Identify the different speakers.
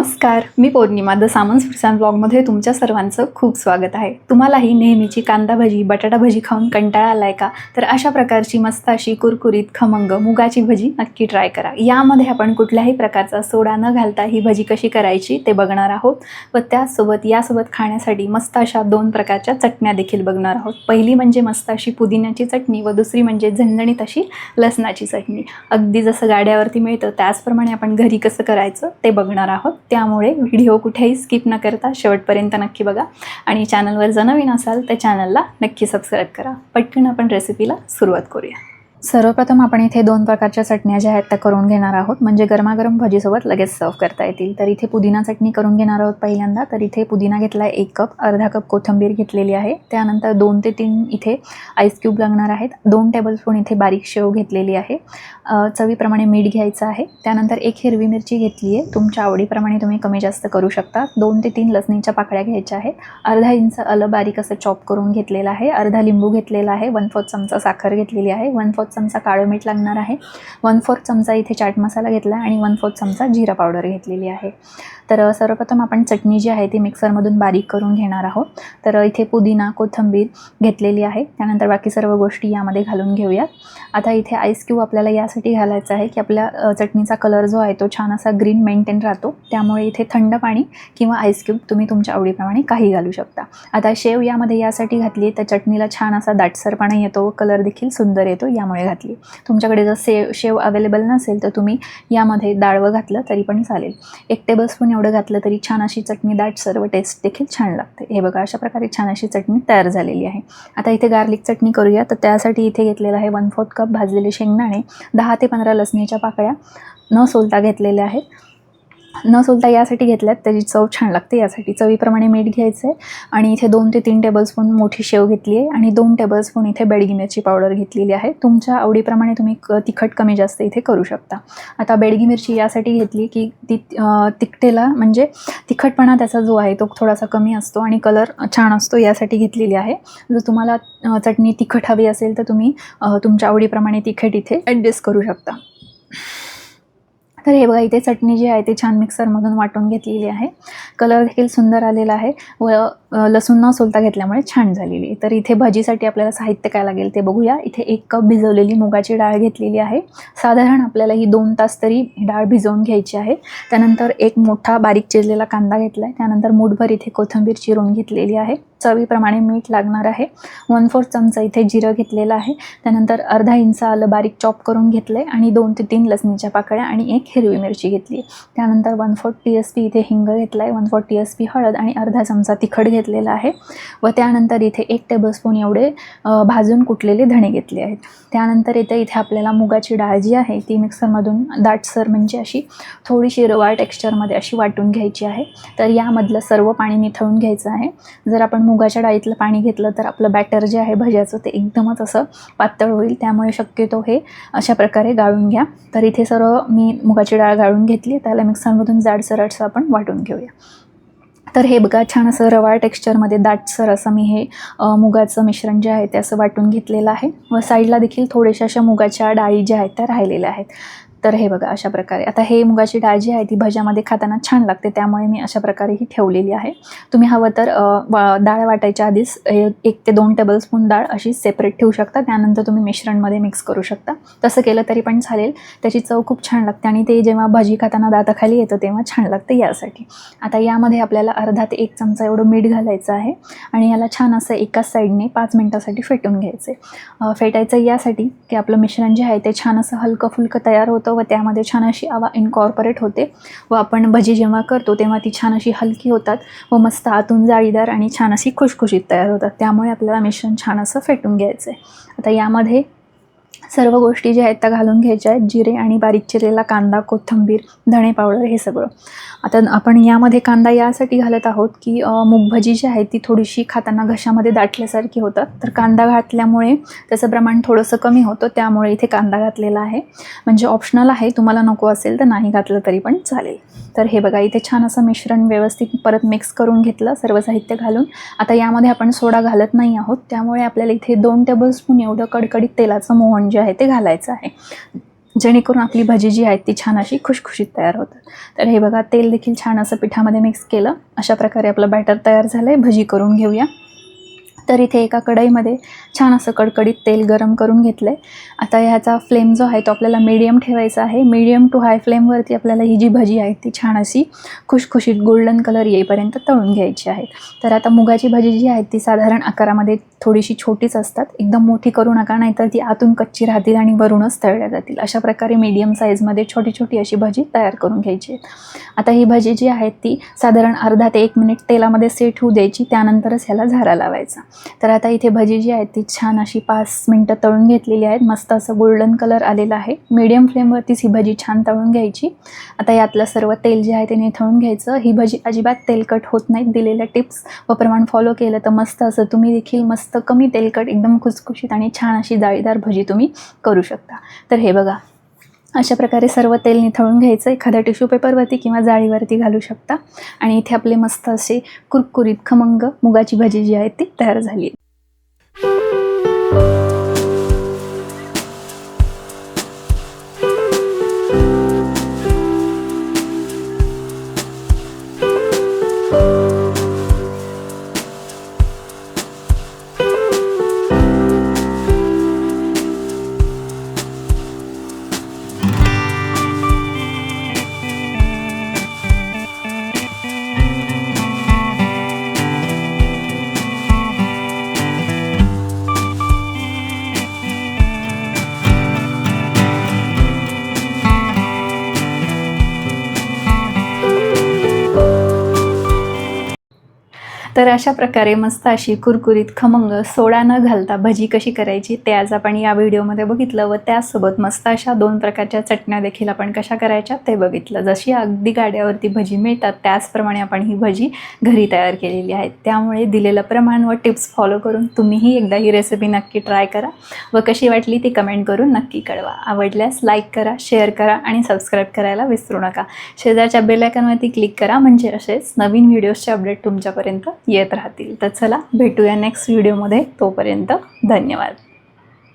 Speaker 1: नमस्कार, मी पौर्णिमा the Samant foods and ब्लॉगमध्ये तुमच्या सर्वांचं खूप स्वागत आहे. तुम्हालाही नेहमीची कांदा भजी, बटाटा भजी खाऊन कंटाळा आलाय का? तर अशा प्रकारची मस्त अशी कुरकुरीत खमंग मुगाची भजी नक्की ट्राय करा. यामध्ये आपण कुठल्याही प्रकारचा सोडा न घालता ही भजी कशी करायची ते बघणार आहोत व त्याचसोबत यासोबत खाण्यासाठी मस्त अशा 2 प्रकारच्या चटण्या देखील बघणार आहोत. पहिली म्हणजे मस्त अशी पुदिन्याची चटणी व दुसरी म्हणजे झणझणीत अशी लसणाची चटणी. अगदी जसं गाड्यावरती मिळतं त्याचप्रमाणे आपण घरी कसं करायचं ते बघणार आहोत. त्यामुळे व्हिडिओ कुठेही स्किप न करता शेवटपर्यंत नक्की बघा आणि चॅनलवर जर नवीन असाल तर चॅनलला नक्की सबस्क्राईब करा. पटकन आपण रेसिपीला सुरुवात करूया. सर्वप्रथम आपण इथे 2 प्रकारच्या चटण्या ज्या आहेत त्या करून घेणार आहोत, म्हणजे गरमागरम भजीसोबत लगेच सर्व करता येतील. तर इथे पुदिना चटणी करून घेणार आहोत पहिल्यांदा. तर इथे पुदिना घेतला आहे 1 कप, अर्धा कप कोथिंबीर घेतलेली आहे. त्यानंतर 2 ते 3 इथे आईस क्यूब लागणार आहेत. 2 टेबलस्पून इथे बारीक शेव घेतलेली आहे. चवीप्रमाणे मीठ घ्यायचं आहे. त्यानंतर 1 हिरवी मिरची घेतली आहे, तुमच्या आवडीप्रमाणे तुम्ही कमी जास्त करू शकता. 2 ते 3 लसणीच्या पाकळ्या घ्यायच्या आहेत. अर्धा इंच आलं बारीक असं चॉप करून घेतलेलं आहे. अर्धा लिंबू घेतलेला आहे. 1/4 चमचा साखर घेतलेली आहे. 1/4 चमचा काळं मीठ लागणार आहे. 1/4 चमचा इथे चाट मसाला घेतला आणि 1/4 चमचा जिरा पावडर घेतलेली आहे. तर सर्वप्रथम आपण चटणी जी आहे ती मिक्सरमधून बारीक करून घेणार आहोत. तर इथे पुदिना, कोथिंबीर घेतलेली आहे. त्यानंतर बाकी सर्व गोष्टी यामध्ये घालून घेऊयात. आता इथे आईस क्यूब आपल्याला यासाठी घालायचं आहे की आपल्या चटणीचा कलर जो आहे तो छान असा ग्रीन मेंटेन राहतो. त्यामुळे इथे थंड पाणी किंवा आईस क्यूब तुम्ही तुमच्या आवडीप्रमाणे काही घालू शकता. आता शेव यामध्ये यासाठी घातली तर चटणीला छान असा दाटसरपणा येतो, कलर देखील सुंदर येतो, यामुळे घातली. तुमच्याकडे जर शेव अवेलेबल नसेल तर तुम्ही यामध्ये डाळवं घातलं तरी पण चालेल. 1 टेबलस्पून एवढं घातलं तरी छान अशी चटणी दाटसर व टेस्ट देखील छान लागते. हे बघा, अशा प्रकारे छान अशी चटणी तयार झालेली आहे. आता इथे गार्लिक चटणी करूया. तर त्यासाठी इथे घेतलेलं आहे 1/4 कप भाजलेले शेंगदाणे, 10 ते 15 लसणीच्या पाकळ्या न सोलता घेतलेल्या आहेत. न सोलता यासाठी घेतल्यात त्याची चव छान लागते. यासाठी चवीप्रमाणे मीठ घ्यायचं आहे आणि इथे 2 ते 3 टेबलस्पून मोठी शेव घेतली आहे आणि 2 टेबलस्पून इथे बेडगी मिरची पावडर घेतलेली आहे. तुमच्या आवडीप्रमाणे तुम्ही तिखट कमी जास्त इथे करू शकता. आता बेडगी मिरची यासाठी घेतली की ती तिखटेला म्हणजे तिखटपणा त्याचा जो आहे तो थोडासा कमी असतो आणि कलर छान असतो, यासाठी घेतलेली आहे. जर तुम्हाला चटणी तिखट हवी असेल तर तुम्ही तुमच्या आवडीप्रमाणे तिखट इथे ॲडजस्ट करू शकता. तर हे बघा, इथे चटणी जी आहे ती छान मिक्सरमधून वाटून घेतलेली आहे. कलर देखील सुंदर आलेला आहे व लसूण न सोलता घेतल्यामुळे छान झालेली आहे. तर इथे भजीसाठी आपल्याला साहित्य काय लागेल ते बघूया. इथे 1 कप भिजवलेली मुगाची डाळ घेतलेली आहे. साधारण आपल्याला ही 2 तास तरी डाळ भिजवून घ्यायची आहे. त्यानंतर 1 मोठा बारीक चिरलेला कांदा घेतला आहे. त्यानंतर मूठभर इथे कोथिंबीर चिरून घेतलेली आहे. चवीप्रमाणे मीठ लागणार आहे. 1/4 चमचा इथे जिरं घेतलेलं आहे. त्यानंतर अर्धा इंच आलं बारीक चॉप करून घेतलं आहे आणि 2 ते 3 लसणीच्या पाकळ्या आणि 1 हिरवी मिरची घेतली. त्यानंतर 1/4 TSP इथे हिंग घेतला आहे. 1/4 TSP हळद आणि अर्धा चमचा तिखट घेतलेला आहे व त्यानंतर इथे 1 टेबलस्पून एवढे भाजून कुटलेले धणे घेतले आहेत. त्यानंतर इथे आपल्याला मुगाची डाळ जी आहे ती मिक्सरमधून दाटसर म्हणजे अशी थोडीशी रवाळ टेक्स्चरमध्ये अशी वाटून घ्यायची आहे. तर यामधलं सर्व पाणी निथळून घ्यायचं आहे. जर आपण मुगाच्या डाळीतलं पाणी घेतलं तर आपलं बॅटर जे आहे भज्याचं ते एकदमच असं पातळ होईल. त्यामुळे शक्यतो हे अशा प्रकारे गाळून घ्या. तर इथे सर्व मी मुगाची डाळ गाळून घेतली. त्याला मिक्सरमधून जाडसर असं आपण वाटून घेऊया. तर हे बघा, छान असं रवाळ टेक्स्चरमध्ये दाटसर असं मी हे मुगाचं मिश्रण जे आहे ते असं वाटून घेतलेलं आहे व साईडला देखील थोड्याशा अशा मुगाच्या डाळी ज्या आहेत त्या राहिलेल्या आहेत. तर हे बघा, अशा प्रकारे आता हे मुगाची डाळ जी आहे ती भज्यामध्ये खाताना छान लागते, त्यामुळे मी अशा प्रकारे ही ठेवलेली आहे. तुम्ही हवं तर डाळ वाटायच्या आधीच 1 ते 2 टेबलस्पून डाळ अशी सेपरेट ठेवू शकता. त्यानंतर तुम्ही मिश्रणमध्ये मिक्स करू शकता. तसं केलं तरी पण चालेल. त्याची चव खूप छान लागते आणि ते जेव्हा भजी खाताना दाताखाली येतं तेव्हा छान लागतं यासाठी. आता यामध्ये आपल्याला अर्धा ते 1 चमचा एवढं मीठ घालायचं आहे आणि याला छान असं एकाच साईडने 5 मिनटासाठी फेटून घ्यायचं आहे. फेटायचं यासाठी की आपलं मिश्रण जे आहे ते छान असं हलकं फुलकं तयार होतं व त्यामध्ये छान अशी हवा इनकॉर्पोरेट होते व आपण भजी जेव्हा करतो तेव्हा ती छान अशी हलकी होतात व मस्त आतून जाळीदार आणि छान अशी खुशखुशीत तयार होतात. त्यामुळे आपल्याला मिश्रण छान असं फेटून घ्यायचं आहे. आता यामध्ये सर्व गोष्टी ज्या आहेत त्या घालून घ्यायच्या आहेत. जिरे आणि बारीक चिरलेला कांदा, कोथिंबीर, धणे पावडर हे सगळं. आता आपण यामध्ये कांदा यासाठी घालत आहोत की मूगभजी जी आहे ती थोडीशी खाताना घशामध्ये दाटल्यासारखी होतात. तर कांदा घातल्यामुळे त्याचं प्रमाण थोडंसं कमी होतं, त्यामुळे इथे कांदा घातलेला आहे. म्हणजे ऑप्शनल आहे, तुम्हाला नको असेल तर नाही घातलं तरी पण चालेल. तर हे बघा, इथे छान असं मिश्रण व्यवस्थित परत मिक्स करून घेतलं सर्व साहित्य घालून. आता यामध्ये आपण सोडा घालत नाही आहोत, त्यामुळे आपल्याला इथे 2 टेबलस्पून एवढं कडकडीत तेलाचं मोहन जे आहे ते घालायचं आहे. जेणेकरून आपली भजी जी आहेत ती छान अशी खुशखुशीत तयार होतात. तर हे बघा, तेल देखील छान असं पिठामध्ये मिक्स केलं. अशा प्रकारे आपलं बॅटर तयार झालं आहे. भजी करून घेऊया. तर इथे एका कढईमध्ये छान असं कडकडीत तेल गरम करून घेतलं आहे. आता ह्याचा फ्लेम जो आहे तो आपल्याला मीडियम ठेवायचा आहे. मीडियम टू हाय फ्लेमवरती आपल्याला ही जी भजी आहे ती छान अशी खुशखुशीत गोल्डन कलर येईपर्यंत तळून घ्यायची आहे. तर आता मुगाची भजी जी आहे ती साधारण आकारामध्ये थोडीशी छोटीच असतात. एकदम मोठी करू नका, नाहीतर ती आतून कच्ची राहतील आणि वरूनच तळल्या जातील. अशा प्रकारे मीडियम साईजमध्ये छोटी छोटी अशी भजी तयार करून घ्यायची आहे. आता ही भजी जी आहे ती साधारण अर्धा ते 1 मिनिट तेलामध्ये सेट होऊ द्यायची. त्यानंतरच ह्याला झारा लावायचा. तर आता इथे भजी जी आहे ती छान अशी 5 मिनटं तळून घेतलेली आहेत. मस्त असं गोल्डन कलर आलेला आहे. मीडियम फ्लेमवरतीच ही भजी छान तळून घ्यायची. आता यातलं सर्व तेल जे आहे ते निथळून घ्यायचं. ही भजी अजिबात तेलकट होत नाहीत. दिलेल्या टिप्स व प्रमाण फॉलो केलं तर मस्त असं तुम्ही देखील मस्त कमी तेलकट एकदम खुसखुशीत आणि छान अशी जाळीदार भजी तुम्ही करू शकता. तर हे बघा, अशा प्रकारे सर्व तेल निथळून घ्यायचं. एखाद्या टिश्यू पेपरवरती किंवा जाळीवरती घालू शकता. आणि इथे आपले मस्त असे कुरकुरीत खमंग मुगाची भजी जी आहे ती तयार झाली आहे. तर अशा प्रकारे मस्त अशी कुरकुरीत खमंग सोडा न घालता भजी कशी करायची ते आज आपण या व्हिडिओमध्ये बघितलं. व त्यासोबत मस्त अशा 2 प्रकारच्या चटण्या देखील आपण कशा करायच्या ते बघितलं. जशी अगदी गाड्यावरती भजी मिळतात त्याचप्रमाणे आपण ही भजी घरी तयार केलेली आहे. त्यामुळे दिलेलं प्रमाण व टिप्स फॉलो करून तुम्हीही एकदा ही रेसिपी नक्की ट्राय करा व कशी वाटली ती कमेंट करून नक्की कळवा. आवडल्यास लाईक करा, शेअर करा आणि सबस्क्राईब करायला विसरू नका. शेजारच्या बेल आयकॉनवरती क्लिक करा, म्हणजे असेच नवीन व्हिडिओजचे अपडेट तुमच्यापर्यंत येत राहतील. तर चला भेटूया नेक्स्ट व्हिडिओमध्ये. तोपर्यंत धन्यवाद.